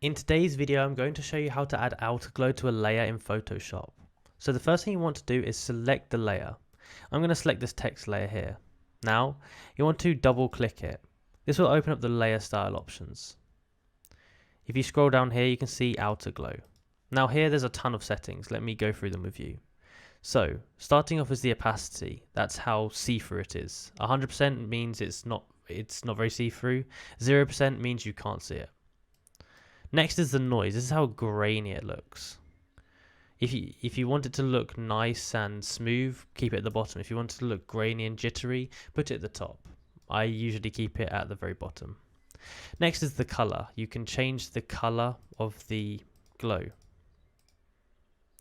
In today's video, I'm going to show you how to add outer glow to a layer in Photoshop. So the first thing you want to do is select the layer. I'm going to select this text layer here. Now, you want to double click it. This will open up the layer style options. If you scroll down here, you can see outer glow. Now here, there's a ton of settings. Let me go through them with you. So, starting off is the opacity. That's how see-through it is. 100% means it's not very see-through. 0% means you can't see it. Next is the noise. This is how grainy it looks. If you want it to look nice and smooth, keep it at the bottom. If you want it to look grainy and jittery, put it at the top. I usually keep it at the very bottom. Next is the color. You can change the color of the glow.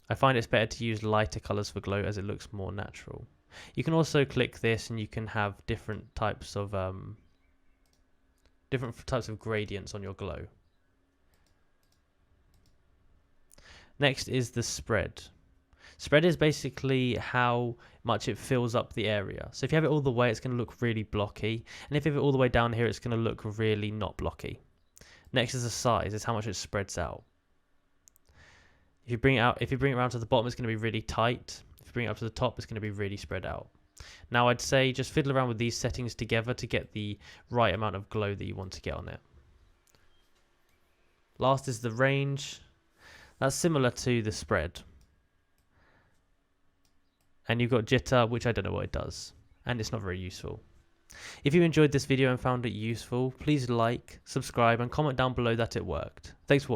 I find it's better to use lighter colors for glow as it looks more natural. You can also click this and you can have different types of gradients on your glow. Next is the spread. Spread is basically how much it fills up the area. So if you have it all the way, it's going to look really blocky. And if you have it all the way down here, it's going to look really not blocky. Next is the size. It's how much it spreads out. If you bring it around to the bottom, it's going to be really tight. If you bring it up to the top, it's going to be really spread out. Now I'd say just fiddle around with these settings together to get the right amount of glow that you want to get on it. Last is the range. That's similar to the spread. And you've got jitter, which I don't know what it does. And it's not very useful. If you enjoyed this video and found it useful, please like, subscribe and comment down below that it worked. Thanks for watching.